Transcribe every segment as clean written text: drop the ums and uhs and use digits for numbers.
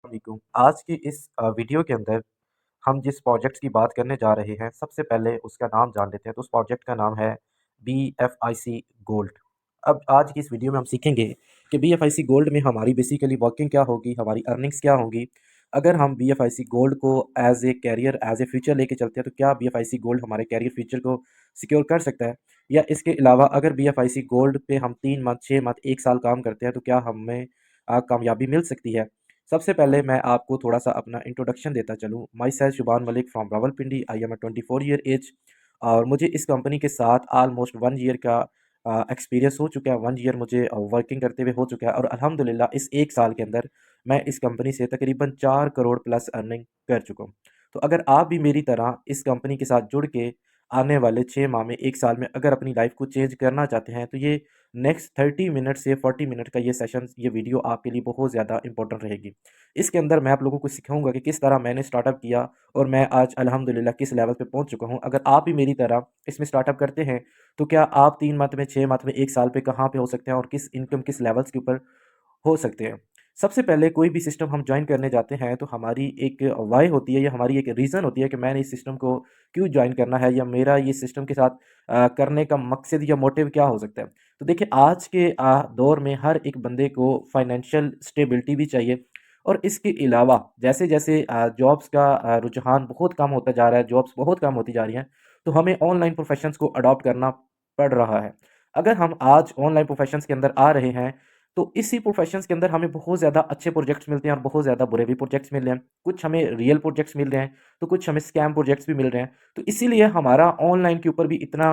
वालेकुम। आज की इस वीडियो के अंदर हम जिस प्रोजेक्ट की बात करने जा रहे हैं, सबसे पहले उसका नाम जान लेते हैं। तो उस प्रोजेक्ट का नाम है बीएफआईसी गोल्ड। अब आज की इस वीडियो में हम सीखेंगे कि बीएफआईसी गोल्ड में हमारी बेसिकली वर्किंग क्या होगी, हमारी अर्निंग्स क्या होंगी। अगर हम बीएफआईसी गोल्ड को as a career, as a future लेके चलते हैं, तो क्या बीएफआईसी गोल्ड हमारे करियर फ्यूचर को सिक्योर कर सकता है? या इसके अलावा अगर बीएफआईसी गोल्ड पे हम 3 मंथ, 6 मंथ, 1 साल काम करते हैं, तो क्या हमें कामयाबी मिल सकती है? सबसे पहले मैं आपको थोड़ा-सा अपना इंट्रोडक्शन देता चलूँ। Myself Shuban Malik from Rawalpindi. I am a 24 year age और मुझे इस कंपनी के साथ ऑलमोस्ट 1 ईयर का एक्सपीरियंस हो चुका है। 1 ईयर मुझे वर्किंग करते हुए हो चुका है और अल्हम्दुलिल्लाह इस 1 साल के अंदर मैं इस कंपनी से तकरीबन 4 करोड़ प्लस अर्निंग कर चुका हूँ। तो अगर आप भी मेरी तरह इस कंपनी के साथ जुड़ के आने वाले 6 माह में, 1 साल में अगर अपनी लाइफ़ को चेंज करना चाहते हैं, तो ये नेक्स्ट 30 मिनट से 40 मिनट का ये सेशन, ये वीडियो आपके लिए बहुत ज़्यादा इंपॉर्टेंट रहेगी। इसके अंदर मैं आप लोगों को सिखाऊँगा कि किस तरह मैंने स्टार्टअप किया और मैं आज अल्हम्दुलिल्लाह किस लेवल पे पहुँच चुका हूँ। अगर आप भी मेरी तरह इसमें स्टार्टअप करते हैं, तो क्या आप 3 मंथ में, 6 मंथ में, 1 साल पे कहाँ पे हो सकते हैं और किस इनकम, किस लेवल्स के ऊपर हो सकते हैं। सबसे पहले कोई भी सिस्टम हम जॉइन करने जाते हैं, तो हमारी एक व्हाय होती है या हमारी एक रीज़न होती है कि मैंने इस सिस्टम को क्यों जॉइन करना है या मेरा ये सिस्टम के साथ करने का मकसद या मोटिव क्या हो सकता है। तो देखिए, आज के दौर में हर एक बंदे को फाइनेंशियल स्टेबिलिटी भी चाहिए और इसके अलावा जैसे-जैसे जॉब्स का रुझान बहुत कम होता जा रहा है, जॉब्स बहुत कम होती जा रही हैं, तो हमें ऑनलाइन प्रोफ़ेशंस को अडॉप्ट करना पड़ रहा है। अगर हम आज ऑनलाइन प्रोफ़ेशंस के अंदर आ रहे हैं, तो इसी प्रोफ़ेशंस के अंदर हमें बहुत ज़्यादा अच्छे प्रोजेक्ट्स मिलते हैं और बहुत ज़्यादा बुरे भी प्रोजेक्ट्स मिल रहे हैं। कुछ हमें रियल प्रोजेक्ट्स मिल रहे हैं, तो कुछ हमें स्कैम प्रोजेक्ट्स भी मिल रहे हैं। तो इसीलिए हमारा ऑनलाइन के ऊपर भी इतना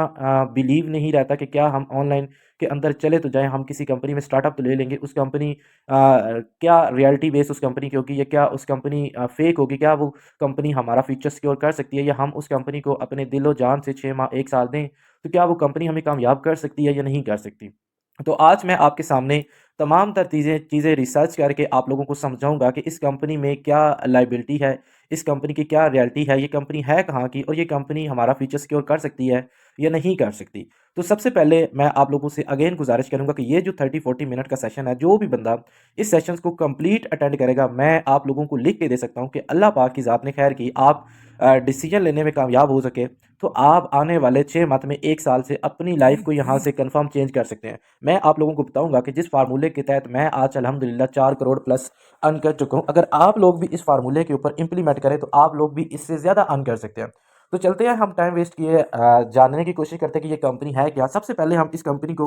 बिलीव नहीं रहता कि क्या हम ऑनलाइन के अंदर चले तो जाएँ, हम किसी कंपनी में स्टार्टअप तो ले लेंगे, उस कंपनी क्या रियलिटी बेस उस कंपनी की होगी या क्या उस कंपनी फ़ेक होगी? क्या वो कंपनी हमारा फ्यूचर सिक्योर कर सकती है या हम उस कंपनी को अपने दिल-ओ-जान से 6 माह, 1 साल दें, तो क्या वो कंपनी हमें कामयाब कर सकती है या नहीं कर सकती? तो आज मैं आपके सामने तमाम तर चीज़ें चीज़ें रिसर्च करके आप लोगों को समझाऊँगा कि इस कंपनी में क्या लायबिलिटी है, इस कंपनी की क्या रियलिटी है, ये कंपनी है कहाँ की और ये कंपनी हमारा फ्यूचर सिक्योर कर सकती है या नहीं कर सकती। तो सबसे पहले मैं आप लोगों से अगेन गुज़ारिश करूँगा कि ये जो 30-40 मिनट का सेशन है, जो भी बंदा इस सेशंस को कंप्लीट अटेंड करेगा, मैं आप लोगों को लिख के दे सकता हूँ कि अल्लाह पाक की ज़ात ने खैर की, आप डिसीज़न लेने में कामयाब हो सके, तो आप आने वाले 6 मंथ में, 1 साल से अपनी लाइफ़ को यहाँ से कन्फर्म चेंज कर सकते हैं। मैं आप लोगों को बताऊँगा कि जिस फ़ार्मूले के तहत मैं आज अल्हम्दुलिल्लाह 4 करोड़ प्लस अर्न कर चुका हूँ, अगर आप लोग भी इस फ़ार्मूले के ऊपर इम्प्लीमेंट करें, तो आप लोग भी इससे ज़्यादा अर्न कर सकते हैं। तो चलते हैं, हम टाइम वेस्ट किए जानने की कोशिश करते हैं कि ये कंपनी है क्या? सबसे पहले हम इस कंपनी को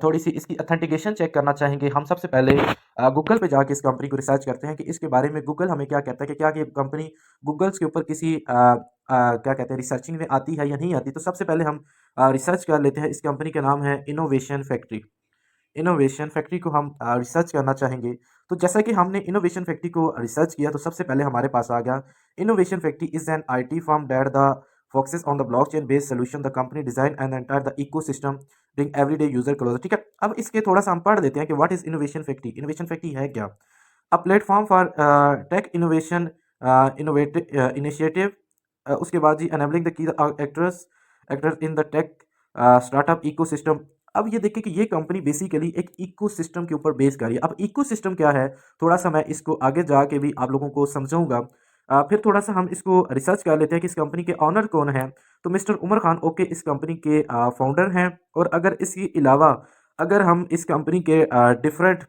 थोड़ी-सी इसकी ऑथेंटिकेशन चेक करना चाहेंगे। हम सबसे पहले गूगल पे जाके इस कंपनी को रिसर्च करते हैं कि इसके बारे में गूगल हमें क्या कहता है कि क्या ये कंपनी गूगल्स के ऊपर किसी क्या कहते हैं, रिसर्चिंग में आती है या नहीं आती। तो सबसे पहले हम रिसर्च कर लेते हैं। इस कंपनी का नाम है इनोवेशन फैक्ट्री। इनोवेशन फैक्ट्री को हम रिसर्च करना चाहेंगे। तो जैसा कि हमने इनोवेशन फैक्ट्री को रिसर्च किया, तो सबसे पहले हमारे पास आ गया, innovation factory is an IT firm that the focuses on the blockchain based solution, the company design and entire the ecosystem bring everyday user closer. ठीक है? अब इसके थोड़ा-सा हम पढ़ लेते हैं कि what is innovation factory? Innovation factory है क्या? A platform for tech innovation initiative. उसके बाद जी enabling the key actors actors in the tech startup ecosystem. अब ये देखिए कि ये कंपनी बेसिकली एक इकोसिस्टम के ऊपर बेस कर रही है। अब इकोसिस्टम क्या है, थोड़ा-सा मैं इसको आगे जाके भी आप लोगों को समझाऊँगा। फिर थोड़ा-सा हम इसको रिसर्च कर लेते हैं कि इस कंपनी के ओनर कौन हैं। तो मिस्टर उमर खान ओके इस कंपनी के फाउंडर हैं। और अगर इसके अलावा अगर हम इस कंपनी के डिफरेंट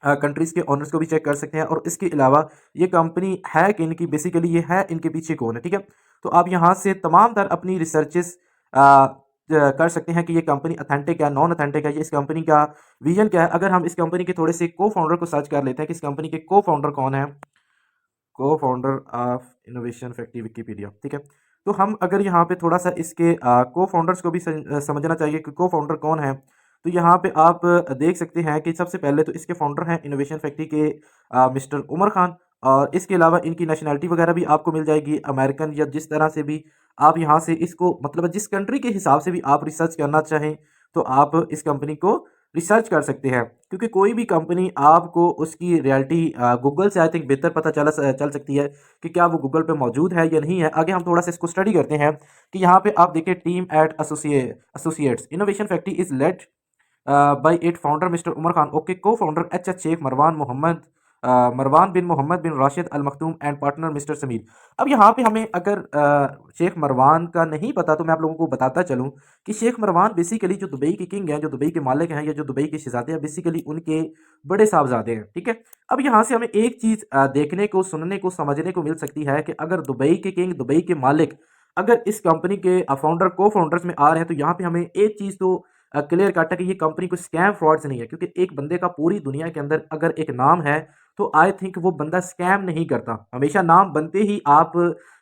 कंट्रीज़ के ओनर्स को भी चेक कर सकते हैं और इसके अलावा ये कंपनी है किन की, बेसिकली ये है इनके पीछे कौन है, ठीक है? तो आप यहाँ से तमाम तर अपनी रिसर्चेस कर सकते हैं कि ये कंपनी ऑथेंटिक है, नॉन ऑथेंटिक है, ये इस कंपनी का विज़न क्या है। अगर हम इस कंपनी के थोड़े से को-फाउंडर को सर्च कर लेते हैं कि इस कंपनी के को-फाउंडर कौन हैं? Co-founder of innovation factory Wikipedia, ठीक है? तो हम अगर यहाँ पे थोड़ा-सा इसके को-फाउंडर्स को भी समझना चाहिए कि को-फाउंडर कौन है। तो यहाँ पे आप देख सकते हैं कि सबसे पहले तो इसके फाउंडर हैं इनोवेशन फैक्ट्री के मिस्टर उमर खान। और इसके अलावा इनकी नेशनैलिटी वगैरह भी आपको मिल जाएगी, अमेरिकन या जिस तरह से भी आप यहाँ से इसको, मतलब जिस कंट्री के हिसाब से भी आप रिसर्च करना चाहें, तो आप इस कंपनी को रिसर्च कर सकते हैं। क्योंकि कोई भी कंपनी आपको उसकी रियलिटी गूगल से आई थिंक बेहतर पता चल सकती है कि क्या वो गूगल पे मौजूद है या नहीं है। आगे हम थोड़ा सा इसको स्टडी करते हैं कि यहाँ पे आप देखिए, team at associates innovation factory is led by it founder mister Umar Khan okay, cofounder H H Sheikh, Marwan Mohammed, Marwan bin Mohammed bin Rashid Al Makhdoom and partner mister Sameer. अब यहाँ पे हमें अगर शेख मरवान का नहीं पता तो मैं आप लोगों को बताता चलूँ कि शेख मरवान बेसिकली जो दुबई के किंग हैं, जो दुबई के मालिक हैं, या जो दुबई के शहजादे हैं, बेसिकली उनके बड़े साहबजादे हैं। ठीक है। अब यहाँ से हमें एक चीज़ देखने को, सुनने को, समझने को मिल सकती है कि अगर दुबई के किंग, दुबई के मालिक अगर इस कंपनी के फाउंडर, को फाउंडर्स में आ रहे हैं, तो यहाँ पे हमें एक चीज़ तो क्लियर कट है कि ये कंपनी कोई स्कैम फ्रॉड से नहीं है, क्योंकि एक बंदे का पूरी दुनिया के अंदर अगर एक नाम है तो आई थिंक वो बंदा स्कैम नहीं करता। हमेशा नाम बनते ही आप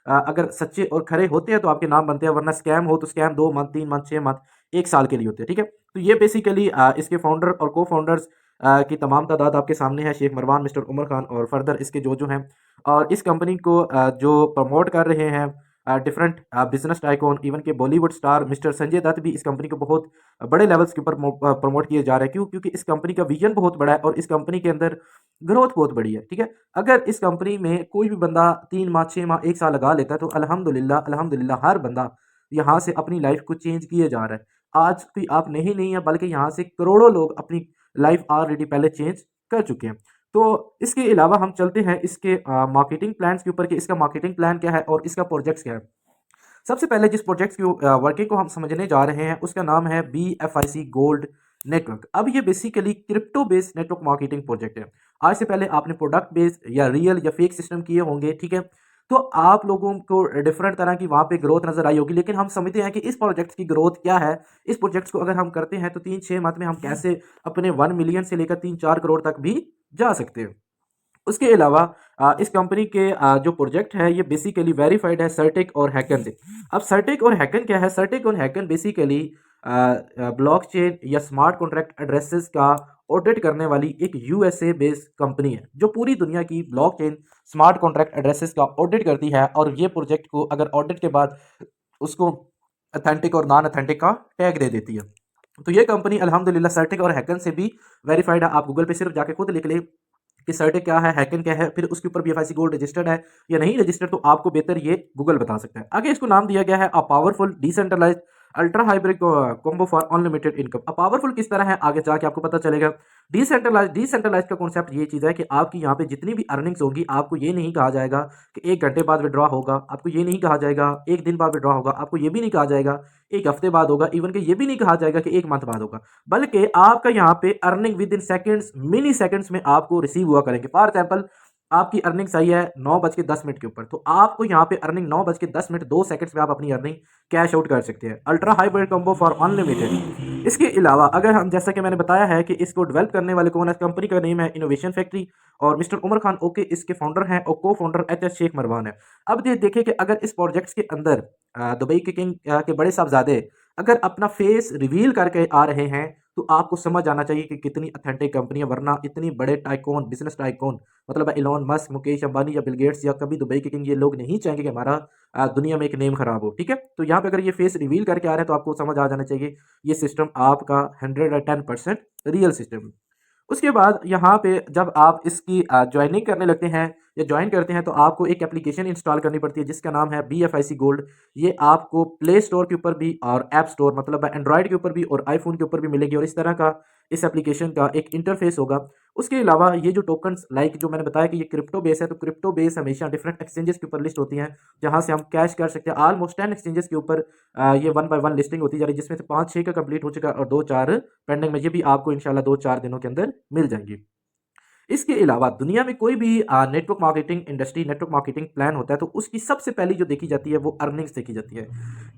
अगर सच्चे और खरे होते हैं तो आपके नाम बनते हैं, वरना स्कैम हो तो स्कैम 2 मंथ, 3 मंथ, 6 मंथ, 1 साल के लिए होते हैं। ठीक है। तो ये बेसिकली इसके फाउंडर और को फाउंडर्स की तमाम तादाद आपके सामने है, शेख मरवान, मिस्टर उमर खान और फर्दर इसके जो हैं, और इस कंपनी को जो प्रमोट कर रहे हैं डिफरेंट बिजनेस टाइकून, इवन के बॉलीवुड स्टार मिस्टर संजय दत्त भी इस कंपनी को बहुत बड़े लेवल्स के ऊपर प्रमोट किए जा रहे हैं। क्यों? क्योंकि इस कंपनी का विजन बहुत बड़ा है और इस कंपनी के अंदर ग्रोथ बहुत बड़ी है। ठीक है। अगर इस कंपनी में कोई भी बंदा 3 माह, 6 माह, 1 साल लगा लेता है तो अल्हम्दुलिल्लाह, अल्हम्दुलिल्लाह हर बंदा यहाँ से अपनी लाइफ को चेंज किए जा रहा है। आज कोई आप नहीं है, बल्कि यहाँ से करोड़ों लोग अपनी लाइफ ऑलरेडी पहले चेंज कर चुके हैं। तो इसके अलावा हम चलते हैं इसके मार्केटिंग प्लान्स के ऊपर कि इसका मार्केटिंग प्लान क्या है और इसका प्रोजेक्ट्स क्या है। सबसे पहले जिस प्रोजेक्ट्स की वर्किंग को हम समझने जा रहे हैं उसका नाम है BFIC गोल्ड नेटवर्क। अब ये basically crypto based network marketing project है। आज से पहले आपने प्रोडक्ट बेस्ड या रियल या फेक सिस्टम किए होंगे। ठीक है। तो आप लोगों को डिफरेंट तरह की वहाँ पे ग्रोथ नजर आई होगी, लेकिन हम समझते हैं कि इस प्रोजेक्ट की ग्रोथ क्या है। इस प्रोजेक्ट को अगर हम करते हैं तो 3-6 मंथ में हम कैसे अपने 1 मिलियन से लेकर 3-4 करोड़ तक भी जा सकते हैं। उसके अलावा इस कंपनी के जो प्रोजेक्ट है ये बेसिकली वेरीफाइड है सर्टिक और हैकन से। अब सर्टिक और हैकन क्या है? सर्टिक और हैकन बेसिकली ब्लॉकचेन या स्मार्ट कॉन्ट्रैक्ट एड्रेसेस का ऑडिट करने वाली एक यूएसए बेस्ड कंपनी है जो पूरी दुनिया की ब्लॉकचेन स्मार्ट कॉन्ट्रैक्ट एड्रेसेस का ऑडिट करती है, और ये प्रोजेक्ट को अगर ऑडिट के बाद उसको अथेंटिक और नॉन अथेंटिक का टैग दे देती है। तो ये कंपनी अल्हम्दुलिल्लाह सर्टिक और हैकन से भी वेरीफाइड है। आप गूगल पे सिर्फ जाके खुद लिख ले कि सर्टिक क्या है, हैकन क्या है, फिर उसके ऊपर BFIC गोल्ड रजिस्टर्ड है या नहीं रजिस्टर्ड, तो आपको बेहतर ये गूगल बता सकता है। आगे इसको नाम दिया गया है a powerful decentralised ultra hybrid combo for unlimited income. अब पावरफुल किस तरह है आगे जाके आपको पता चलेगा। डिसेंट्रलाइज का कॉन्सेप्ट ये चीज़ है कि आपकी यहाँ पे जितनी भी अर्निंग्स होगी, आपको ये नहीं कहा जाएगा कि 1 घंटे बाद विड्रॉ होगा, आपको ये नहीं कहा जाएगा 1 दिन बाद विड्रॉ होगा, आपको ये भी नहीं कहा जाएगा 1 हफ्ते बाद होगा, इवन कि ये भी नहीं कहा जाएगा कि 1 मंथ बाद होगा, बल्कि आपका यहाँ पे earning within seconds, milliseconds में आपको रिसीव हुआ करेंगे। फॉर एग्जांपल आपकी अर्निंग सही है 9:10 के ऊपर, तो आपको यहाँ पे अर्निंग 9:10 2 सेकंड्स में आप अपनी अर्निंग कैश आउट कर सकते हैं। Ultra hybrid combo for unlimited. इसके अलावा अगर हम, जैसा कि मैंने बताया है कि इसको डेवलप करने वाले कौन है, कंपनी का नेम है इनोवेशन फैक्ट्री, और मिस्टर उमर खान ओके इसके फाउंडर हैं और को फाउंडर HS शेख मरवान है। अब ये देखिए कि अगर इस प्रोजेक्ट्स के अंदर दुबई के किंग के बड़े साहबजादे अगर अपना फेस रिवील करके आ रहे हैं तो आपको समझ आना चाहिए कि कितनी अथेंटिक कंपनी है, वरना इतनी बड़े टाइकून, बिजनेस टाइकून, मतलब इलॉन मस्क, मुकेश अंबानी या बिल गेट्स या कभी दुबई के किंग, ये लोग नहीं चाहेंगे कि हमारा दुनिया में एक नेम खराब हो। ठीक है। तो यहाँ पे अगर ये फेस रिवील करके आ रहे हैं तो आपको समझ आ जाना चाहिए ये सिस्टम आपका 110% रियल सिस्टम है। उसके बाद यहाँ पे जब आप इसकी ज्वाइनिंग करने लगते हैं या ज्वाइन करते हैं तो आपको एक एप्लीकेशन इंस्टॉल करनी पड़ती है जिसका नाम है BFIC गोल्ड। ये आपको प्ले स्टोर के ऊपर भी और ऐप स्टोर, मतलब एंड्रॉयड के ऊपर भी और आईफोन के ऊपर भी मिलेगी, और इस तरह का इस एप्लीकेशन का एक इंटरफेस होगा। उसके अलावा ये जो टोकन्स, लाइक जो मैंने बताया कि ये क्रिप्टो बेस है, तो क्रिप्टो बेस हमेशा डिफरेंट एक्सचेंजेस के ऊपर लिस्ट होती हैं जहां से हम कैश कर सकते हैं। ऑलमोस्ट 10 एक्सचेंजेस के ऊपर ये 1 बाय 1 लिस्टिंग होती जा रही है, जिसमें से 5-6 का कंप्लीट हो चुका और 2-4 पेंडिंग में। ये भी आपको इंशाल्लाह 2-4 दिनों के अंदर मिल जाएंगी। इसके अलावा दुनिया में कोई भी network marketing industry, network marketing plan होता है तो उसकी सबसे पहली जो देखी जाती है वो अर्निंग्स देखी जाती है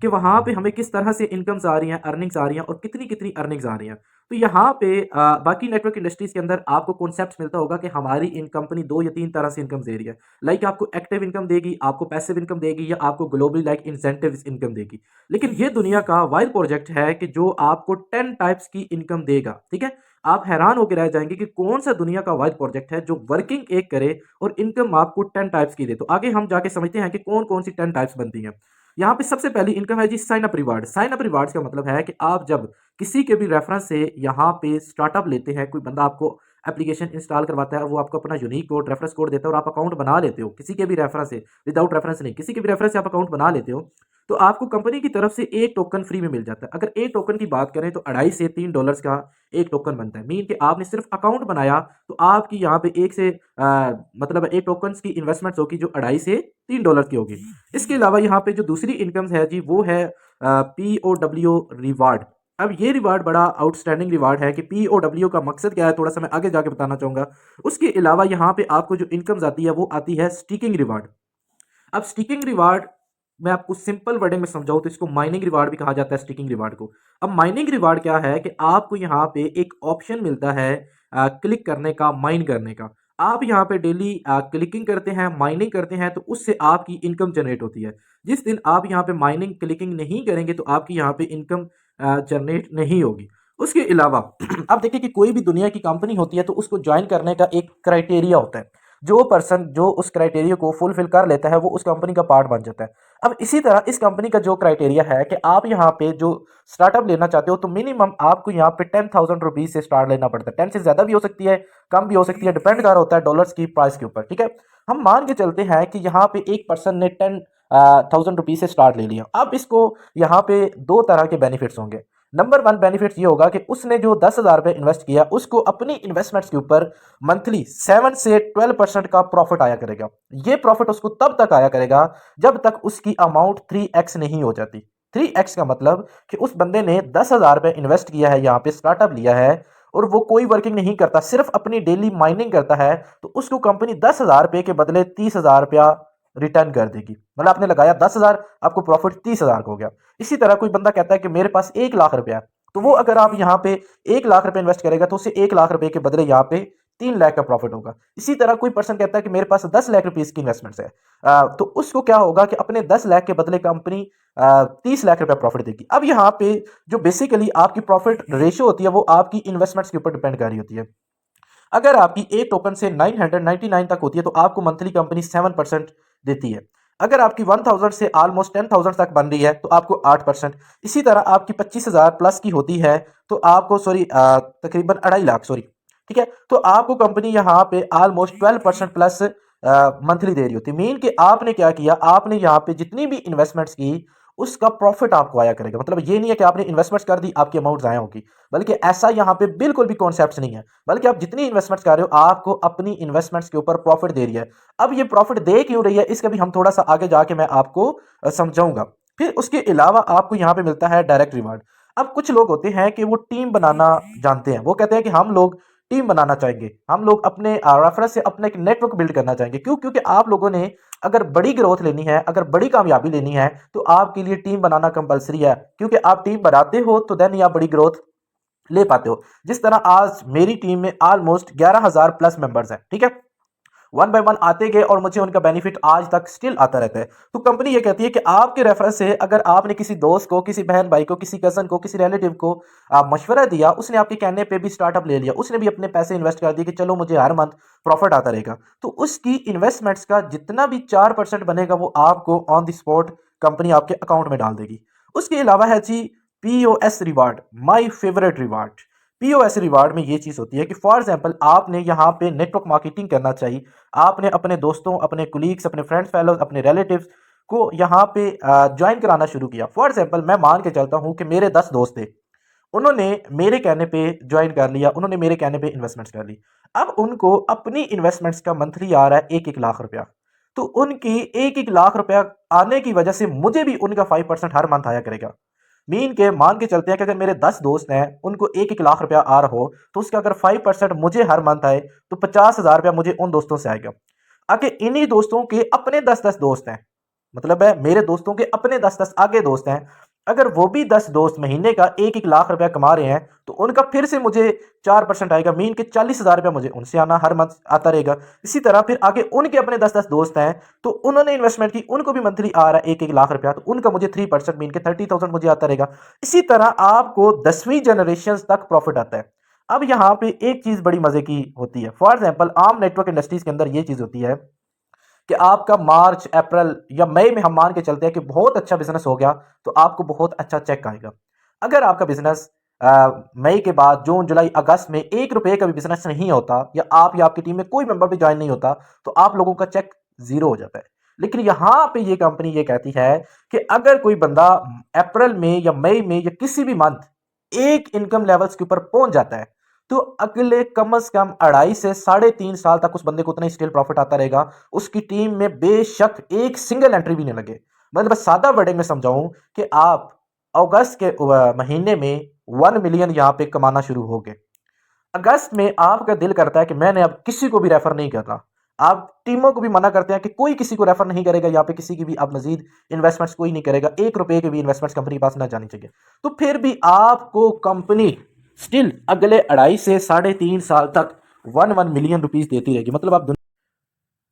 कि वहाँ पे हमें किस तरह से इनकम्स आ रही हैं, अर्निंग्स आ रही हैं और कितनी कितनी अर्निंग्स आ रही हैं। तो यहाँ पे बाकी नेटवर्क इंडस्ट्रीज के अंदर आपको कॉन्सेप्ट मिलता होगा कि हमारी इन कंपनी 2 या 3 तरह से इनकम दे रही है। लाइक आपको एक्टिव इनकम देगी, आपको पैसिव इनकम देगी, या आपको ग्लोबली लाइक इंसेंटिव इनकम देगी। लेकिन ये दुनिया का वाइड प्रोजेक्ट है कि जो आपको 10 टाइप्स की इनकम देगा। ठीक है। आप हैरान होकर रह जाएंगे कि कौन सा दुनिया का वाइड प्रोजेक्ट है जो वर्किंग एक करे और इनकम आपको 10 टाइप्स की दे। तो आगे हम जाके समझते हैं कि कौन कौन सी 10 टाइप्स बनती हैं। यहाँ पे सबसे पहली इनकम है जी sign up reward. Sign up rewards का मतलब है कि आप जब किसी के भी रेफरेंस से यहाँ पे स्टार्टअप लेते हैं, कोई बंदा आपको एप्लीकेशन इंस्टॉल करवाता है, वो आपको अपना यूनिक कोड, रेफरेंस कोड देता है और आप अकाउंट बना लेते हो किसी के भी रेफरेंस से, विदाउट रेफरेंस नहीं, किसी के भी रेफरेंस से आप अकाउंट बना लेते हो। तो आपको कंपनी की तरफ से एक टोकन फ्री में मिल जाता है। अगर एक टोकन की बात करें तो 2.5 से $3 का एक टोकन बनता है। मीन कि आपने सिर्फ अकाउंट बनाया तो आपकी यहाँ पे एक से मतलब एक टोकन्स की इन्वेस्टमेंट्स होगी जो 2.5 से $3 की होगी। इसके अलावा यहाँ पे जो दूसरी इनकम्स है जी वो है POW रिवार्ड। अब ये रिवार्ड बड़ा आउटस्टैंडिंग रिवार्ड है कि POW का मकसद क्या है, थोड़ा सा मैं आगे जाके बताना चाहूंगा। उसके अलावा यहाँ पे आपको जो इनकम्स आती है वो आती है स्टिकिंग रिवार्ड। अब स्टिकिंग रिवार्ड मैं आपको सिंपल वर्डिंग में समझाऊं तो इसको माइनिंग रिवार्ड भी कहा जाता है स्टिकिंग रिवार्ड को। अब माइनिंग रिवार्ड क्या है कि आपको यहाँ पे एक ऑप्शन मिलता है क्लिक करने का, माइन करने का। आप यहाँ पे डेली क्लिकिंग करते हैं, माइनिंग करते हैं तो उससे आपकी इनकम जनरेट होती है। जिस दिन आप यहाँ पे माइनिंग क्लिकिंग नहीं करेंगे तो आपकी यहाँ पे इनकम जनरेट नहीं होगी। उसके अलावा अब देखिए कि कोई भी दुनिया की कंपनी होती है तो उसको ज्वाइन करने का एक क्राइटेरिया होता है। जो पर्सन जो उस क्राइटेरिया को फुलफिल कर लेता है वो उस कंपनी का पार्ट बन जाता है। अब इसी तरह इस कंपनी का जो क्राइटेरिया है कि आप यहाँ पे जो स्टार्टअप लेना चाहते हो तो मिनिमम आपको यहाँ पे 10,000 रुपीज से स्टार्ट लेना पड़ता है। 10 से ज्यादा भी हो सकती है, कम भी हो सकती है, डिपेंड कर रहा होता है डॉलर्स की प्राइस के ऊपर। ठीक है, हम मान के चलते हैं कि यहाँ पे एक पर्सन ने 10,000 रुपीज से स्टार्ट ले लिया। अब इसको यहाँ पे दो तरह के बेनिफिट्स होंगे। नंबर वन बेनिफिट ये होगा कि उसने जो 10,000 रुपये इन्वेस्ट किया उसको अपनी इन्वेस्टमेंट्स के ऊपर मंथली 7 से 12% का प्रॉफिट आया करेगा। ये प्रॉफिट उसको तब तक आया करेगा जब तक उसकी अमाउंट 3x नहीं हो जाती। 3x का मतलब कि उस बंदे ने 10,000 रुपये इन्वेस्ट किया है, यहाँ पे स्टार्टअप लिया है और वो कोई वर्किंग नहीं करता, सिर्फ अपनी डेली माइनिंग करता है, तो उसको कंपनी 10,000 रुपये के बदले 30,000 रुपया रिटर्न कर देगी। मतलब आपने लगाया 10,000, आपको प्रॉफिट 30,000 का हो गया। इसी तरह कोई बंदा कहता है कि मेरे पास 1 लाख रुपया है, तो वो अगर आप यहाँ पे 1 लाख रुपए इन्वेस्ट करेगा तो उसे 1 लाख रुपए के बदले यहाँ पे 3 लाख का प्रॉफिट होगा। इसी तरह कोई पर्सन कहता है कि मेरे पास 10 लाख रुपीज की इन्वेस्टमेंट्स है, तो उसको क्या होगा कि अपने 10 लाख के बदले कंपनी 30 लाख रुपया प्रॉफिट देगी। अब यहाँ पे जो बेसिकली आपकी प्रॉफिट रेशियो होती है वो आपकी इन्वेस्टमेंट्स के ऊपर डिपेंड कर रही होती है। अगर आपकी एक टोकन से 999 तक होती है तो आपको मंथली कंपनी 7% देती है। अगर आपकी 1000 से ऑलमोस्ट 10,000 तक बन रही है तो आपको 8%। इसी तरह आपकी 25,000 प्लस की होती है तो आपको तकरीबन 2.5 लाख ठीक है, तो आपको कंपनी यहाँ पे ऑलमोस्ट 12% प्लस मंथली दे रही होती है। मीन कि आपने क्या किया, आपने यहाँ पे जितनी भी इन्वेस्टमेंट्स की उसका प्रॉफिट आपको आया करेगा। मतलब ये नहीं है कि आपने इन्वेस्टमेंट्स कर दी आपकी अमाउंट जाया होगी, बल्कि ऐसा यहाँ पे बिल्कुल भी कॉन्सेप्ट नहीं है, बल्कि आप जितनी इन्वेस्टमेंट्स कर रहे हो आपको अपनी इन्वेस्टमेंट्स के ऊपर प्रॉफिट दे रही है। अब ये प्रॉफिट दे क्यों रही है इसका भी हम थोड़ा सा आगे जाके मैं आपको समझाऊंगा। फिर उसके अलावा आपको यहाँ पे मिलता है डायरेक्ट रिवार्ड। अब कुछ लोग होते हैं कि वो टीम बनाना जानते हैं, वो कहते हैं कि हम लोग टीम बनाना चाहेंगे, हम लोग अपने रेफरेंस से अपना एक नेटवर्क बिल्ड करना चाहेंगे। क्यों? क्योंकि आप लोगों ने अगर बड़ी ग्रोथ लेनी है, अगर बड़ी कामयाबी लेनी है तो आपके लिए टीम बनाना कंपलसरी है, क्योंकि आप टीम बनाते हो तो देन ही आप बड़ी ग्रोथ ले पाते हो। जिस तरह आज मेरी टीम में ऑलमोस्ट 11,000 प्लस मेंबर्स हैं। ठीक है, वन बाय वन आते गए और मुझे उनका बेनिफिट आज तक स्टिल आता रहता है। तो कंपनी ये कहती है कि आपके रेफरेंस से अगर आपने किसी दोस्त को, किसी बहन भाई को, किसी कजन को, किसी रिलेटिव को मशवरा दिया, उसने आपके कहने पे भी स्टार्टअप ले लिया, उसने भी अपने पैसे इन्वेस्ट कर दिए कि चलो मुझे हर मंथ प्रॉफिट आता रहेगा, तो उसकी इन्वेस्टमेंट्स का जितना भी 4% बनेगा वो आपको ऑन द स्पॉट कंपनी आपके अकाउंट में डाल देगी। उसके अलावा है जी POS reward, my favourite reward. POS reward में ये चीज होती है कि फॉर एग्जांपल आपने यहाँ पे नेटवर्क मार्केटिंग करना चाहिए, आपने अपने दोस्तों, अपने कुलीग्स, अपने फ्रेंड्स, फेलोज, अपने रिलेटिव्स को यहाँ पे ज्वाइन कराना शुरू किया। फॉर एग्जांपल मैं मान के चलता हूँ कि मेरे 10 दोस्त थे, उन्होंने मेरे कहने पे ज्वाइन कर लिया, उन्होंने मेरे कहने पे इन्वेस्टमेंट्स कर ली। अब उनको अपनी इन्वेस्टमेंट्स का मंथली आ रहा है 1-1 लाख रुपया, तो उनकी 1-1 लाख रुपया आने की वजह से मुझे भी उनका 5% हर मंथ आया करेगा। मीन के मान के चलते हैं कि अगर मेरे 10 दोस्त हैं उनको 1-1 लाख रुपया आ रहा हो तो उसका अगर 5% मुझे हर मंथ आए तो 50,000 रुपया मुझे उन दोस्तों से आएगा। आगे इन्हीं दोस्तों के अपने 10-10 दोस्त हैं, मतलब है मेरे दोस्तों के अपने 10-10 आगे दोस्त हैं, अगर वो भी 10 दोस्त महीने का 1-1 लाख रुपया कमा रहे हैं तो उनका फिर से मुझे 4% आएगा। मीन के 40,000 रुपया मुझे उनसे आना हर मंथ आता रहेगा। इसी तरह फिर आगे उनके अपने 10-10 दोस्त हैं तो उन्होंने इन्वेस्टमेंट की, उनको भी मंथली आ रहा है 1-1 लाख रुपया, तो उनका मुझे 3% मीन के 30,000 मुझे आता रहेगा। इसी तरह आपको 10वीं जनरेशन तक प्रॉफिट आता है। अब यहाँ पे एक चीज बड़ी मजे की होती है, फॉर एग्जाम्पल आम नेटवर्क इंडस्ट्रीज के अंदर ये चीज होती है कि आपका मार्च, अप्रैल या मई में हम मान के चलते हैं कि बहुत अच्छा बिजनेस हो गया तो आपको बहुत अच्छा चेक आएगा। अगर आपका बिजनेस मई के बाद जून, जुलाई, अगस्त में 1 रुपए का भी बिजनेस नहीं होता या आपकी टीम में कोई मेंबर भी ज्वाइन नहीं होता तो आप लोगों का चेक जीरो हो जाता है। लेकिन यहाँ पे ये कंपनी ये कहती है कि अगर कोई बंदा अप्रैल में या मई में या किसी भी मंथ एक इनकम लेवल्स के ऊपर पहुंच जाता है, तो अगले कम से कम 2.5 से 3.5 साल तक उस बंदे को उतना ही स्टिल प्रॉफिट आता रहेगा। उसकी टीम में बेशक एक सिंगल एंट्री भी नहीं लगे। मतलब सादा वर्डिंग में समझाऊं कि आप अगस्त के महीने में 1 मिलियन यहां पे कमाना शुरू हो गए। अगस्त में आपका दिल करता है कि मैंने अब किसी को भी रेफर नहीं करना। आप टीमों को भी मना करते हैं कि कोई किसी को रेफर नहीं करेगा, यहाँ पे किसी की भी अब मजीद इन्वेस्टमेंट्स कोई नहीं करेगा, 1 रुपए की भी इन्वेस्टमेंट्स कंपनी के पास ना जानी चाहिए। तो फिर भी आपको कंपनी स्टिल अगले 2.5 से 3.5 साल तक 1 मिलियन रुपीज देती रहेगी। मतलब आप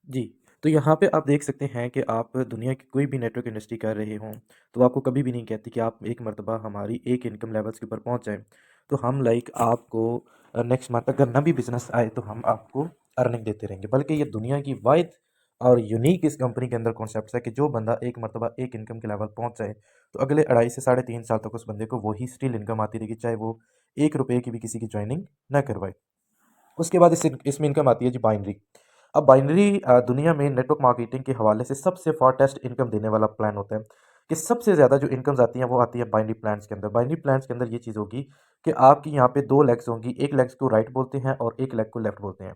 जी, तो यहाँ पे आप देख सकते हैं कि आप दुनिया की कोई भी नेटवर्क इंडस्ट्री कर रहे हों, तो आपको कभी भी नहीं कहती कि आप एक मर्तबा हमारी एक इनकम लेवल्स के ऊपर पहुँच जाएँ, तो हम आपको नेक्स्ट मंथ अगर ना भी बिज़नेस आए तो हम आपको अर्निंग देते रहेंगे। बल्कि ये दुनिया की वाहिद और यूनिक इस कंपनी के अंदर कॉन्सेप्ट है कि जो बंदा एक मर्तबा एक इनकम के लेवल पहुँच जाए, तो अगले 2.5 से 3.5 साल तक उस बंदे को वही स्टिल इनकम आती रहेगी, चाहे वो 1 रुपए की भी किसी की जॉइनिंग ना करवाए। उसके बाद इसमें इनकम आती है जी बाइनरी। अब बाइनरी दुनिया में नेटवर्क मार्केटिंग के हवाले से सबसे फास्टेस्ट इनकम देने वाला प्लान होता है कि सबसे ज़्यादा जो इनकम्स आती हैं वो आती है बाइनरी प्लान्स के अंदर। बाइनरी प्लान्स के अंदर ये चीज़ होगी कि आपकी यहाँ पे 2 लेग्स होंगी, एक लेग्स को राइट बोलते हैं और एक लेग को लेफ्ट बोलते हैं।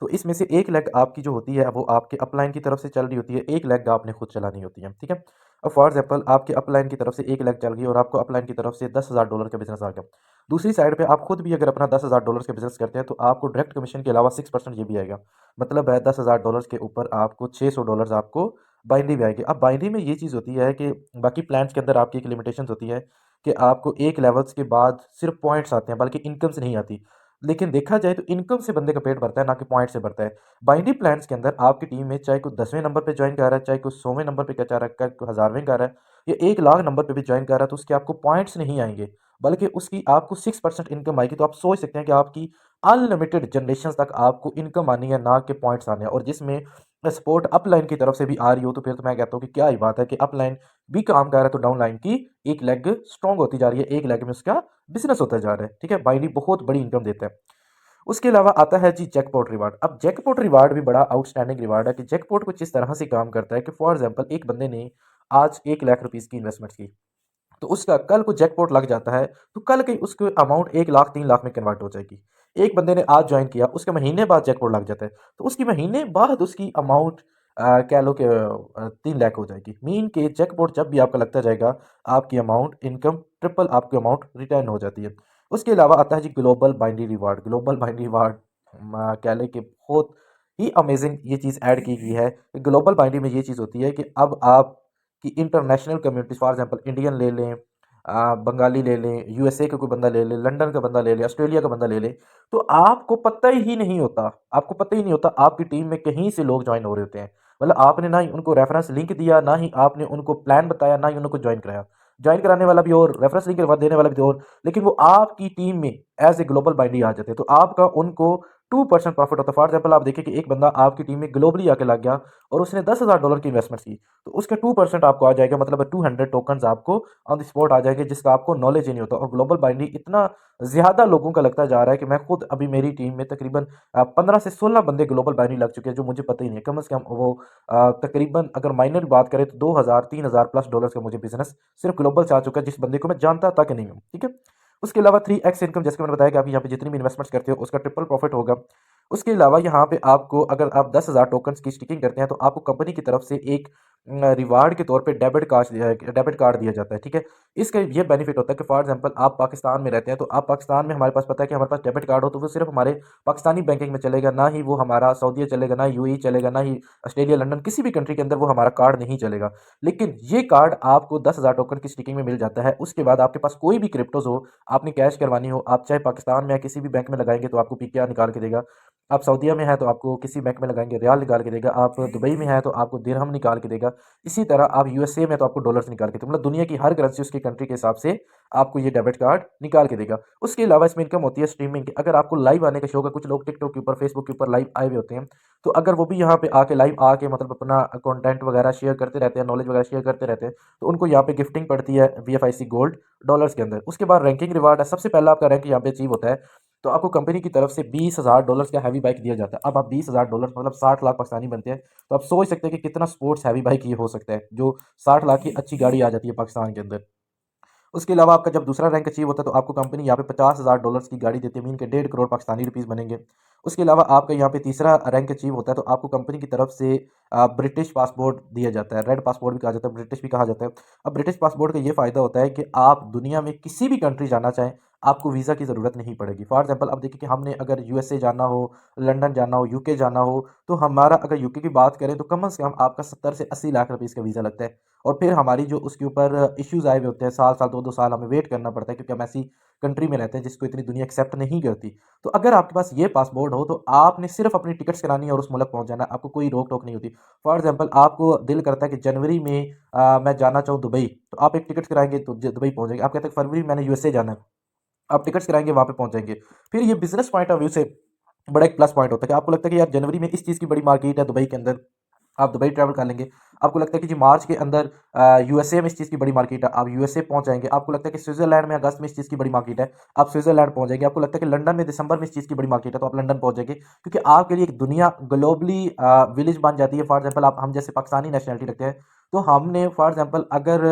तो इसमें से एक लेग आपकी जो होती है वो आपके अपलाइन की तरफ से चल रही होती है, एक लेग आपने खुद चलानी होती है, ठीक है? अब फॉर एग्ज़ाम्पल आपके अपलाइन की तरफ से एक लेग चल गई और आपको अपलाइन की तरफ से $10,000 का बिज़नेस आ गया। दूसरी साइड पे आप खुद भी अगर अपना $10,000 का बिज़नेस करते हैं तो आपको डायरेक्ट कमीशन के अलावा 6% ये भी आएगा। मतलब है $10,000 के ऊपर आपको $600 आपको बाइनरी भी आएगी। अब बाइनरी में ये चीज़ होती है कि बाकी प्लान्स के अंदर आपकी एक लिमिटेशंस होती है कि आपको एक लेवल्स के बाद सिर्फ पॉइंट्स आते हैं, बल्कि इनकम से नहीं आती। लेकिन देखा जाए तो इनकम से बंदे का पेट भरता है, ना कि पॉइंट से भरता है। बाइनरी प्लान्स के अंदर आपकी टीम में चाहे कोई 10वें नंबर पे जॉइन कर रहा है, चाहे कोई 100वें नंबर पे जा रहा है, कोई 1000वें कर रहा है या 1 लाख नंबर पे भी जॉइन कर रहा है, तो उसके आपको पॉइंट्स नहीं आएँगे, बल्कि उसकी आपको 6% इनकम आएगी। तो आप सोच सकते हैं कि आपकी अनलिमिटेड जनरेशंस तक आपको इनकम आनी है, ना कि पॉइंट्स आने हैं। और जिसमें सपोर्ट अपलाइन की तरफ से भी आ रही हो, तो फिर तो मैं कहता हूँ कि क्या ही बात है कि अपलाइन भी काम कर रहा है, तो डाउन लाइन की एक लेग स्ट्रांग होती जा रही है, एक लेग में उसका बिज़नेस होता जा रहा है, ठीक है? बाइनरी बहुत बड़ी इनकम देता है। उसके अलावा आता है जी जैकपॉट रिवार्ड। अब जैकपॉट रिवार्ड भी बड़ा आउटस्टैंडिंग रिवार्ड है कि जैकपॉट कुछ इस तरह से काम करता है कि फॉर एग्ज़ाम्पल एक बंदे ने आज 1 लाख रुपीज़ की इन्वेस्टमेंट की। तो उसका कल को जैकपॉट लग जाता है, तो कल की उसकी अमाउंट 1 लाख 3 लाख में कन्वर्ट हो जाएगी। एक बंदे ने आज जॉइन किया, उसके महीने बाद जैकपॉट लग जाता है, तो उसकी महीने बाद उसकी अमाउंट कह लो कि 3 लाख हो जाएगी। मीन के जैकपॉट जब भी आपका लगता जाएगा, आपकी अमाउंट इनकम ट्रिपल आपकी अमाउंट रिटर्न हो जाती है। उसके अलावा आता है जी global binary reward. Global binary reward कह लें कि बहुत ही अमेज़िंग ये चीज़ ऐड की गई है। ग्लोबल बाइनरी में ये चीज़ होती है कि अब आप कि international communities for example Indian ले लें, बंगाली ले लें, यूएसए का कोई बंदा ले लें, लंदन का बंदा ले लें, ऑस्ट्रेलिया का बंदा ले लें, तो आपको पता ही नहीं होता आपकी टीम में कहीं से लोग जॉइन हो रहे होते हैं। मतलब आपने ना ही उनको रेफरेंस लिंक दिया, ना ही आपने उनको प्लान बताया, ना ही उनको जॉइन कराया। जॉइन कराने वाला भी और, रेफरेंस लिंक देने वाला भी और, लेकिन वो आपकी टीम में एज़ ए ग्लोबल बाइनरी आ जाते हैं, तो आपका उनको 2% प्रॉफिट होता है। फॉर एग्ज़ाम्पल आप देखिए कि एक बंदा आपकी टीम में ग्लोबली आके लग गया और उसने $10,000 की इन्वेस्टमेंट की, तो उसका 2% आपको आ जाएगा, मतलब 200 टोकन्स आपको ऑन द स्पॉट आ जाएंगे, जिसका आपको नॉलेज ही नहीं होता। और ग्लोबल बाइनरी इतना ज़्यादा लोगों का लगता जा रहा है कि मैं खुद अभी मेरी टीम में तकरीबन 15 से 16 बंदे ग्लोबल बाइनरी लग चुके हैं, जो मुझे पता ही नहीं है। कम से कम वो तकरीबन अगर माइनर बात करें तो 2000 3000 प्लस डॉलर्स का मुझे बिजनेस सिर्फ ग्लोबल से आ चुका है, जिस बंदे को मैं जानता तक नहीं हूँ, ठीक है? उसके अलावा 3x इनकम, जैसे कि मैंने बताया कि आप यहाँ पे जितनी भी इन्वेस्टमेंट्स करते हो उसका ट्रिपल प्रॉफिट होगा। उसके अलावा यहाँ पे आपको अगर आप 10,000 टोकन्स की स्टिकिंग करते हैं तो आपको कंपनी की तरफ से एक रिवार्ड के तौर पे डेबिट कार्ड दिया जाता है, ठीक है? इसका ये बेनिफिट होता है कि फॉर एग्जांपल आप पाकिस्तान में रहते हैं, तो आप पाकिस्तान में, हमारे पास पता है कि हमारे पास डेबिट कार्ड हो तो वो सिर्फ हमारे पाकिस्तानी बैंकिंग में चलेगा, ना ही वो हमारा सऊदीया चलेगा, ना यूएई चलेगा, ना ही ऑस्ट्रेलिया, लंदन, किसी भी कंट्री के अंदर वो हमारा कार्ड नहीं चलेगा। लेकिन ये कार्ड आपको 10,000 टोकन की स्टिकिंग में मिल जाता है। उसके बाद आपके पास कोई भी क्रिप्टोज़ हो, आपने कैश करवानी हो, आप चाहे पाकिस्तान में या किसी भी बैंक में लगाएँगे तो आपको पीकेआर निकाल के देगा। आप सऊदीया में हैं तो आपको किसी बैंक में लगाएँगे रियाल निकाल के देगा। आप दुबई में हैं तो आपको दिरहम निकाल के देगा। इसी तरह आप यूएसए में तो आपको डॉलर्स निकाल के देगा। मतलब दुनिया की हर करेंसी उसकी कंट्री के हिसाब से आपको ये डेबिट कार्ड निकाल के देगा। उसके अलावा इसमें इनकम होती है स्ट्रीमिंग की। अगर आपको लाइव आने का शौक है, कुछ लोग टिकटॉक के ऊपर, फेसबुक के ऊपर लाइव आए हुए होते हैं, तो अगर वो भी यहाँ पे आके लाइव आके मतलब अपना कंटेंट वगैरह शेयर करते रहते हैं, नॉलेज वगैरह शेयर करते रहते हैं, तो उनको यहाँ पे गिफ्टिंग पड़ती है वीएफआईसी गोल्ड डॉलर्स के अंदर। उसके बाद रैंकिंग रिवार्ड है। सबसे पहला आपका रैंक यहाँ पे अचीव होता है तो आपको कंपनी की तरफ से $20,000 का हैवी बाइक दिया जाता है। अब आप $20,000 मतलब 60 लाख पाकिस्तानी बनते हैं, तो आप सोच सकते हैं कि कितना स्पोर्ट्स हैवी बाइक ये हो सकता है, जो 60 लाख की अच्छी गाड़ी आ जाती है पाकिस्तान के अंदर। उसके अलावा आपका जब दूसरा रैंक अचीव होता है तो आपको कंपनी यहाँ पे $50,000 की गाड़ी देती है, मीन के 1.5 करोड़ पाकिस्तानी रुपीज़ बनेंगे। उसके अलावा आपका यहाँ पे तीसरा रैंक अचीव होता है तो आपको कंपनी की तरफ से ब्रिटिश पासपोर्ट दिया जाता है, रेड पासपोर्ट भी कहा जाता है, ब्रिटिश भी कहा जाता है। अब ब्रिटिश पासपोर्ट का ये फ़ायदा होता है कि आप दुनिया में किसी भी कंट्री जाना चाहें, आपको वीज़ा की ज़रूरत नहीं पड़ेगी। फॉर एग्जाम्पल अब देखिए कि हमने अगर यूएसए जाना हो, लंदन जाना हो, यूके जाना हो, तो हमारा अगर यूके की बात करें तो कम से कम आपका 70 से 80 लाख रुपीज़ का वीज़ा लगता है। और फिर हमारी जो उसके ऊपर इश्यूज़ आए हुए होते हैं, साल-साल, 2-2 साल हमें वेट करना पड़ता है, क्योंकि हम ऐसी कंट्री में रहते हैं जिसको इतनी दुनिया एक्सेप्ट नहीं करती। तो अगर आपके पास ये पासपोर्ट हो तो आपने सिर्फ़ अपनी टिकट्स करानी है और उस मुल्क पहुँच जाना है, आपको कोई रोक-टोक नहीं होती। फॉर एग्ज़ाम्पल आपको दिल करता है कि जनवरी में मैं जाना चाहूँ दुबई, तो आप एक टिकट कराएँगे तो ज दुबई पहुँच जाएँगे। आप कहते हैं फरवरी में मैंने यूएसए जाना है, आप टिकट्स कराएँगे वहाँ पे पहुँच जाएँगे। फिर ये बिज़नेस पॉइंट ऑफ व्यू से बड़ा एक प्लस पॉइंट होता है कि आपको लगता है कि यार जनवरी में इस चीज़ की बड़ी मार्केट है दुबई के अंदर, आप दुबई ट्रैवल कर लेंगे। आपको लगता है कि जी मार्च के अंदर यूएसए में इस चीज़ की बड़ी मार्केट है, आप यूएसए पहुँच जाएँगे। आपको लगता है कि स्विट्ज़रलैंड में अगस्त में इस चीज़ की बड़ी मार्केट है, आप स्विट्ज़रलैंड पहुँच जाएँगे। आपको लगता है कि लंदन में दिसंबर में इस चीज़ की बड़ी मार्केट है, तो आप लंदन पहुँच जाएँगे। क्योंकि आपके लिए एक दुनिया ग्लोबली विलेज बन जाती है। फॉर एग्ज़ाम्पल आप हम जैसे पाकिस्तानी नेशनैलिटी रखते हैं, तो हमने फॉर एग्ज़ाम्पल अगर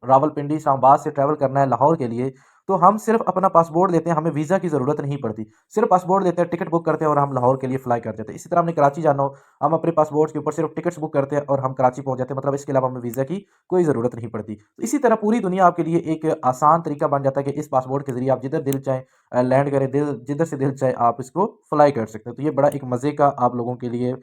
रावलपिंडी, इस्लामाबाद से ट्रैवल करना है लाहौर के लिए, तो हम सिर्फ़ अपना पासपोर्ट लेते हैं, हमें वीज़ा की ज़रूरत नहीं पड़ती। सिर्फ़ पासपोर्ट लेते हैं, टिकट बुक करते हैं और हम लाहौर के लिए फ्लाई कर देते हैं। इसी तरह हमने कराची जाना हो, हम अपने पासपोर्ट के ऊपर सिर्फ टिकट्स बुक करते हैं और हम कराची पहुँच जाते हैं, मतलब इसके अलावा हमें वीज़ा की कोई ज़रूरत नहीं पड़ती। तो इसी तरह पूरी दुनिया आपके लिए एक आसान तरीका बन जाता है कि इस पासपोर्ट के ज़रिए आप जिधर दिल चाहें लैंड करें, दिल जिधर से दिल चाहे आप इसको फ्लाई कर सकते हैं। तो ये बड़ा एक मज़े का आप लोगों के लिए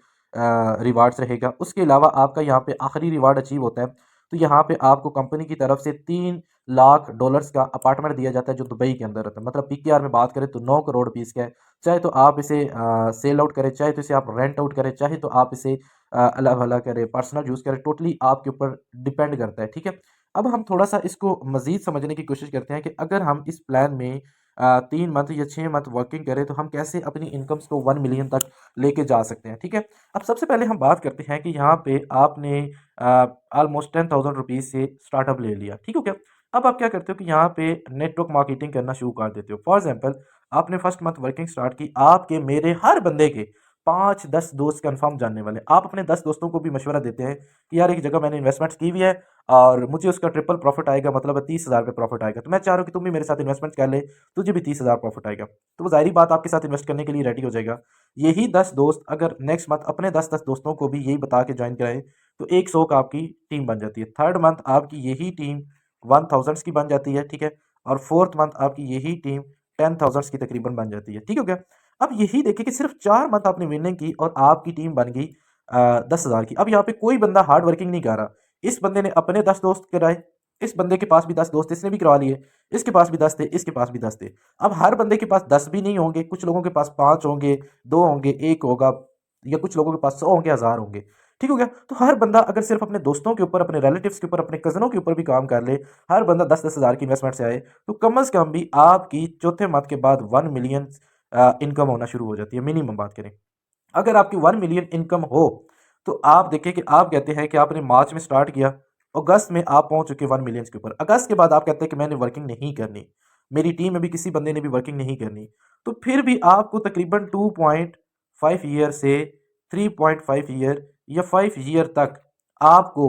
रिवार्ड्स रहेगा। उसके अलावा आपका यहाँ पे आखिरी रिवार्ड अचीव होता है, तो यहाँ पे आपको कंपनी की तरफ से $3 लाख का अपार्टमेंट दिया जाता है जो दुबई के अंदर रहता है। मतलब पीकेआर में बात करें तो 9 करोड़ रुपीज़ का है। चाहे तो आप इसे सेल आउट करें, चाहे तो इसे आप रेंट आउट करें, चाहे तो आप इसे अला-भला करें, पर्सनल यूज़ करें, टोटली आपके ऊपर डिपेंड करता है, ठीक है? अब हम थोड़ा-सा इसको मज़ीद समझने की कोशिश करते हैं कि अगर हम इस प्लान में 3 मंथ या 6 मंथ वर्किंग करें तो हम कैसे अपनी इनकम्स को 1 मिलियन तक लेके जा सकते हैं, ठीक है? अब सबसे पहले हम बात करते हैं कि यहाँ पे आपने ऑलमोस्ट 10,000 रुपीज़ से स्टार्टअप ले लिया, ठीक हो गया? अब आप क्या करते हो कि यहाँ पे नेटवर्क मार्केटिंग करना शुरू कर देते हो। फॉर एग्ज़ाम्पल आपने फर्स्ट मंथ वर्किंग स्टार्ट की, आपके मेरे हर बंदे के 5-10 दोस्त कन्फर्म जानने वाले। आप अपने 10 दोस्तों को भी मशवरा देते हैं कि यार एक जगह मैंने इन्वेस्टमेंट्स की हुई है और मुझे उसका ट्रिपल प्रॉफ़िट आएगा, मतलब 30,000 का प्रॉफ़िट आएगा। तो मैं चाह रहा हूँ कि तुम भी मेरे साथ इन्वेस्टमेंट कर ले, तुझे भी 30,000 प्रॉफ़िट आएगा। तो वो ज़ाहिर-सी बात आपके साथ इन्वेस्ट करने के लिए रेडी हो जाएगा। यही 10 दोस्त अगर नेक्स्ट मंथ अपने 10-10 दोस्तों को भी यही बता के जॉइन कराएँ, तो 100 का आपकी टीम बन जाती है। थर्ड मंथ आपकी यही टीम 1000s की बन जाती है, ठीक है? और फोर्थ मंथ आपकी यही टीम 10,000s की तकरीबन बन जाती है, ठीक हो गया? अब यही देखिए कि सिर्फ 4 मंथ आपने विनिंग की और आपकी टीम बन गई 10,000 की। अब यहाँ पे कोई बंदा हार्ड वर्किंग नहीं कर रहा। इस बंदे ने अपने 10 दोस्त कराए, इस बंदे के पास भी 10 दोस्त इसने भी करवा लिए, इसके पास भी 10 थे, इसके पास भी 10 थे। अब हर बंदे के पास 10 भी नहीं होंगे, कुछ लोगों के पास 5 होंगे, 2 होंगे, 1 होगा या कुछ लोगों के पास 100 होंगे, 1000 होंगे। ठीक हो गया? तो हर बंदा अगर सिर्फ अपने दोस्तों के ऊपर, अपने रिलेटिव्स के ऊपर, अपने कज़नों के ऊपर भी काम कर ले, हर बंदा 10-10 हज़ार की इन्वेस्टमेंट से आए, तो कम से कम भी आपकी चौथे मंथ के बाद 1 मिलियन इनकम होना शुरू हो जाती है, मिनिमम बात करें। अगर आपकी 1 मिलियन इनकम हो, तो आप देखिए कि आप कहते हैं कि आपने मार्च में स्टार्ट किया, अगस्त में आप पहुँच चुके 1 मिलियन के ऊपर। अगस्त के बाद आप कहते हैं कि मैंने वर्किंग नहीं करनी, मेरी टीम में भी किसी बंदे ने भी वर्किंग नहीं करनी, तो फिर भी आपको तकरीबन 2.5 ईयर से 3.5 ईयर या 5 ईयर तक आपको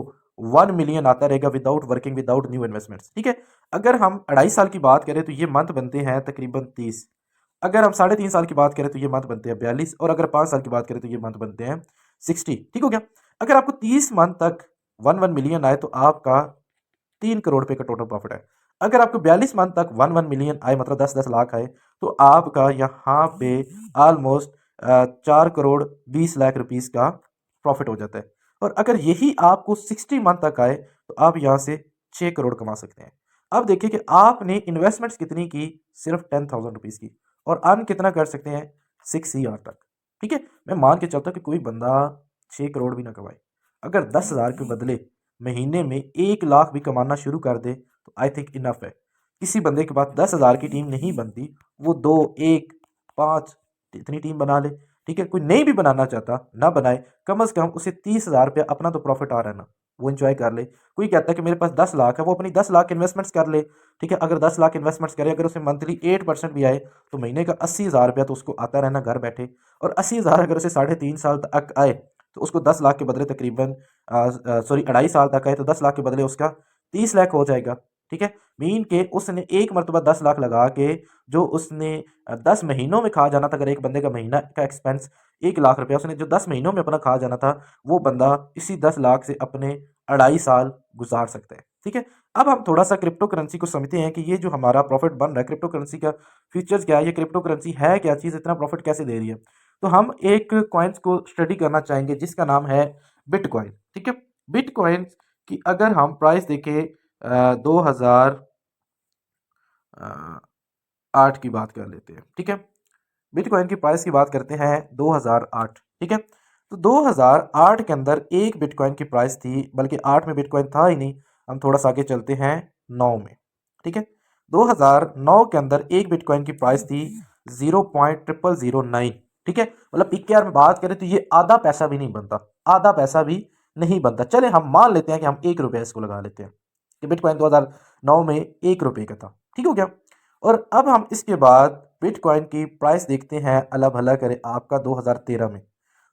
1 मिलियन आता रहेगा without working, without new investments, ठीक है? अगर हम 2.5 साल की बात करें तो ये मंथ बनते हैं तकरीबन 30। अगर हम 3.5 साल की बात करें तो ये मंथ बनते हैं 42 और अगर 5 साल की बात करें तो ये मंथ बनते हैं 60, ठीक हो गया? अगर आपको 30 मंथ तक 1-1 मिलियन आए तो आपका 3 करोड़ रुपए का टोटल प्रॉफिट है। अगर आपको 42 मंथ तक 1-1 मिलियन आए, मतलब 10-10 लाख आए, तो आपका यहाँ पे ऑलमोस्ट 4 करोड़ 20 लाख रुपीस का प्रॉफिट हो जाता है। और अगर यही आपको 60 मंथ तक आए तो आप यहाँ से 6 करोड़ कमा सकते हैं। अब देखिए कि आपने इन्वेस्टमेंट्स कितनी की, सिर्फ 10,000 रुपीज़ की, और अर्न कितना कर सकते हैं, 6 ईयर तक, ठीक है? मैं मान के चलता हूँ कि कोई बंदा 6 करोड़ भी ना कमाए, अगर 10,000 के बदले महीने में 1 लाख भी कमाना शुरू कर दे तो आई थिंक इनफ है। किसी बंदे के पास 10,000 की टीम नहीं बनती, वो 2, 1, 5 इतनी टीम बना ले, ठीक है? कोई नहीं भी बनाना चाहता, ना बनाए, कम से कम उसे 30,000 रुपया अपना तो प्रॉफिट आ रहा है ना। वो एंजॉय कर ले। कोई कहता है कि मेरे पास 10 लाख है, वो अपनी 10 लाख इन्वेस्टमेंट्स कर ले। ठीक है, अगर 10 लाख इन्वेस्टमेंट्स करे, अगर उसे मंथली 8% भी आए तो महीने का 80,000 रुपया तो उसको आता रहना घर बैठे। और 80,000 अगर उसे 3.5 साल तक आए तो उसको 10 लाख के बदले तकरीबन 2.5 साल तक आए तो 10 लाख के बदले उसका 30 लाख हो जाएगा। ठीक है, मीन के उसने एक मरतबा 10 लाख लगा के जो उसने 10 महीनों में खा जाना था, अगर एक बंदे का महीना का एक्सपेंस 1 लाख रुपया, उसने जो 10 महीनों में अपना खा जाना था वो बंदा इसी 10 लाख से अपने 2.5 साल गुजार सकता है। ठीक है, अब हम थोड़ा सा क्रिप्टो करेंसी को समझते हैं कि ये जो हमारा प्रॉफिट बन रहा है क्रिप्टो करेंसी का फीचर्स क्या है, ये क्रिप्टो करेंसी है क्या चीज़, इतना प्रॉफिट कैसे दे रही है। तो हम एक कॉइन्स को स्टडी करना चाहेंगे जिसका नाम है बिटकॉइन। ठीक है, बिटकॉइन की अगर हम प्राइस देखें 2008 की बात कर लेते हैं। ठीक है, बिटकॉइन की प्राइस की बात करते हैं 2008। ठीक है, तो 2008 के अंदर एक बिटकॉइन की प्राइस थी, बल्कि 8 में बिटकॉइन था ही नहीं, हम थोड़ा सा आगे चलते हैं 9 में। ठीक है, 2009 के अंदर एक बिटकॉइन की प्राइस थी 0.0009। ठीक है, मतलब पीकेआर में बात करें तो ये आधा पैसा भी नहीं बनता, आधा पैसा भी नहीं बनता। चले हम मान लेते हैं कि हम 1 रुपया इसको लगा लेते हैं कि बिटकॉइन 2009 में 1 रुपये का था। ठीक हो गया। और अब हम इसके बाद बिटकॉइन की प्राइस देखते हैं, अल्लाह भला करे आपका 2013 में।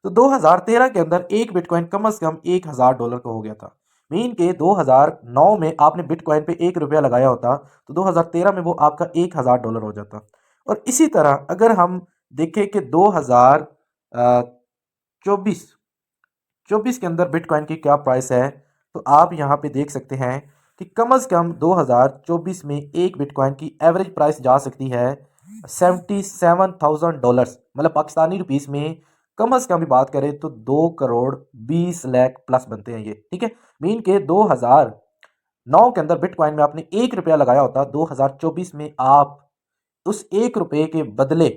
तो 2013 के अंदर एक बिटकॉइन कम से कम $1,000 का हो गया था। मीन के 2009 में आपने बिटकॉइन पे 1 रुपया लगाया होता तो 2013 में वो आपका $1,000 हो जाता। और इसी तरह अगर हम देखें कि 2024 24 के अंदर बिटकॉइन की क्या प्राइस है, तो आप यहाँ पे देख सकते हैं कि कम से कम 2024 में एक बिटकॉइन की एवरेज प्राइस जा सकती है $77,000, मतलब पाकिस्तानी रुपीस में कम से कम भी बात करें तो 2 करोड़ 20 लाख प्लस बनते हैं ये। ठीक है, मीन के 2009 के अंदर बिटकॉइन में आपने 1 रुपया लगाया होता, 2024 में आप उस 1 रुपये के बदले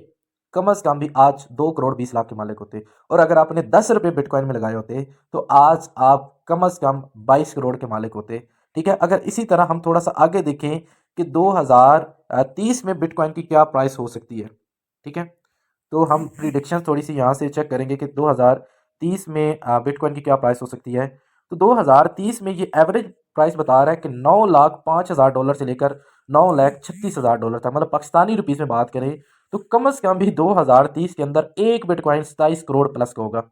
कम से कम भी आज 2 करोड़ 20 लाख के मालिक होते। और अगर आपने 10 रुपये बिटकॉइन में लगाए होते तो आज आप कम से कम 22 करोड़ के मालिक होते। ठीक है, अगर इसी तरह हम थोड़ा सा आगे देखें कि 2030 में बिटकॉइन की क्या प्राइस हो सकती है। ठीक है, तो हम प्रिडिक्शन थोड़ी सी यहाँ से चेक करेंगे कि 2030 में बिटकॉइन की क्या प्राइस हो सकती है। तो 2030 में ये एवरेज प्राइस बता रहा है कि $9,05,000 से लेकर $9,36,000 था, मतलब पाकिस्तानी रुपीस में बात करें तो कम से कम भी 2030 के अंदर एक बिटकॉइन 27 करोड़ प्लस का होगा।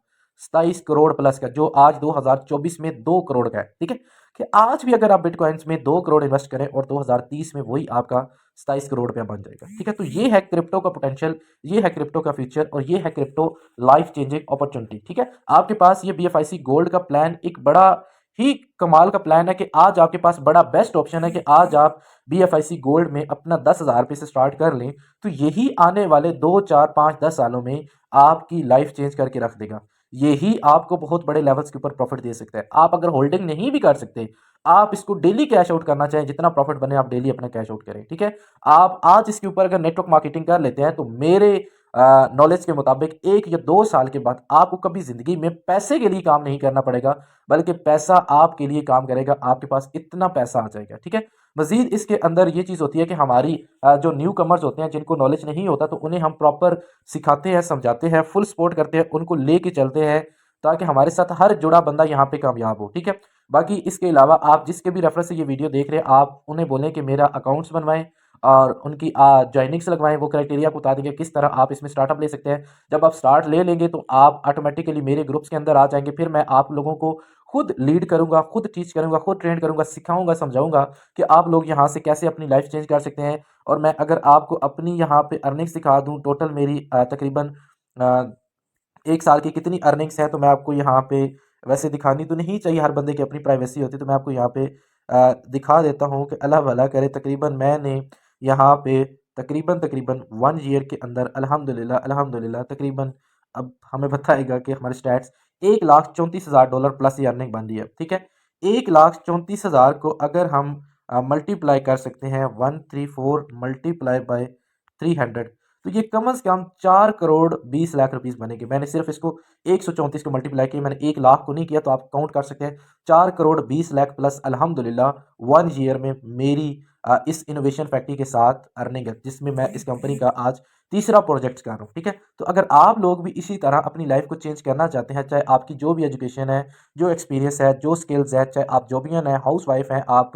27 करोड़ प्लस का, जो आज 2024 में 2 करोड़ का है। ठीक है, कि आज भी अगर आप बिटकॉइंस में 2 करोड़ इन्वेस्ट करें और 2030 में वही आपका 27 करोड़ रुपया बन जाएगा। ठीक है, तो ये है क्रिप्टो का पोटेंशियल, ये है क्रिप्टो का फ्यूचर और ये है क्रिप्टो लाइफ चेंजिंग अपॉर्चुनिटी। ठीक है, आपके पास ये BFIC गोल्ड का प्लान एक बड़ा ही कमाल का प्लान है कि आज आपके पास बड़ा बेस्ट ऑप्शन है कि आज आप BFIC गोल्ड में अपना 10,000 रुपये से स्टार्ट कर लें, तो यही आने वाले 2 4 5 10 सालों में आपकी लाइफ चेंज करके रख देगा। यही आपको बहुत बड़े लेवल्स के ऊपर प्रॉफिट दे सकता है। आप अगर होल्डिंग नहीं भी कर सकते, आप इसको डेली कैश आउट करना चाहें, जितना प्रॉफिट बने आप डेली अपना कैश आउट करें। ठीक है, आप आज इसके ऊपर अगर नेटवर्क मार्केटिंग कर लेते हैं तो मेरे नॉलेज के मुताबिक 1 या 2 साल के बाद आपको कभी जिंदगी में पैसे के लिए काम नहीं करना पड़ेगा, बल्कि पैसा आपके लिए काम करेगा। आपके पास इतना पैसा आ जाएगा। ठीक है, मजीद इसके अंदर ये चीज़ होती है कि हमारी जो न्यू कमर्स होते हैं, जिनको नॉलेज नहीं होता, तो उन्हें हम प्रॉपर सिखाते हैं, समझाते हैं, फुल सपोर्ट करते हैं, उनको लेके चलते हैं ताकि हमारे साथ हर जुड़ा बंदा यहाँ पे कामयाब हो। ठीक है, बाकी इसके अलावा आप जिसके भी रेफरेंस से ये वीडियो देख रहे हैं, आप उन्हें बोलें कि मेरा अकाउंट्स बनवाएं और उनकी ज्वाइनिंग्स लगवाएं। वो क्राइटेरिया को बता देंगे किस तरह आप इसमें स्टार्टअप ले सकते हैं। जब आप स्टार्ट ले लेंगे तो आप ऑटोमेटिकली मेरे ग्रुप्स के अंदर आ जाएंगे। फिर मैं आप लोगों को खुद लीड करूंगा, खुद टीच करूंगा, खुद ट्रेन करूंगा, सिखाऊंगा, समझाऊंगा कि आप लोग यहाँ से कैसे अपनी लाइफ चेंज कर सकते हैं। और मैं अगर आपको अपनी यहाँ पे अर्निंग्स दिखा दूँ, टोटल मेरी तकरीबन 1 साल की कितनी अर्निंग्स है, तो मैं आपको यहाँ पे, वैसे दिखानी तो नहीं चाहिए, हर बंदे की अपनी प्राइवेसी होती है, तो मैं आपको यहाँ पे दिखा देता हूँ कि अल्लाह भला करे। तकरीबन मैंने यहाँ पे तकरीबन तकरीबन 1 ईयर के अंदर अल्हम्दुलिल्लाह अल्हम्दुलिल्लाह तकरीबन, अब हमें बताएगा कि हमारे स्टैट्स $1,34,000 प्लस ये अर्निंग बन रही है। ठीक है, 1,34,000 को अगर हम मल्टीप्लाई कर सकते हैं, 134 मल्टीप्लाई बाय 300, तो ये कम से कम 4 करोड़ 20 लाख रुपीस बनेंगे। मैंने सिर्फ इसको 134 को मल्टीप्लाई किया, मैंने 1 लाख को नहीं किया, तो आप काउंट कर सकते हैं 4 करोड़ 20 लाख प्लस अल्हम्दुलिल्लाह 1 ईयर में मेरी इस इनोवेशन फैक्ट्री के साथ अर्निंग है, जिसमें मैं इस कंपनी का आज तीसरा प्रोजेक्ट्स का रहा हूँ, ठीक है? तो अगर आप लोग भी इसी तरह अपनी लाइफ को चेंज करना चाहते हैं, चाहे आपकी जो भी एजुकेशन है, जो एक्सपीरियंस है, जो स्किल्स है, चाहे आप जॉबियन हैं, हाउसवाइफ हैं, आप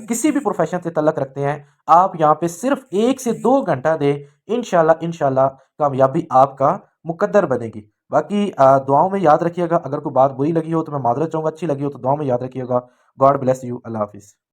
किसी भी प्रोफेशन से तल्लक रखते हैं, आप यहाँ पे सिर्फ 1 से 2 घंटा दें, इंशाल्लाह इंशाल्लाह कामयाबी आपका मुकद्दर बनेगी। बाकी दुआओं में याद रखिएगा, अगर कोई बात बुरी लगी हो तो मैं माज़रत चाहूँगा, अच्छी लगी हो तो दुआ में याद रखिएगा। God bless you. अल्लाह हाफ़िज़।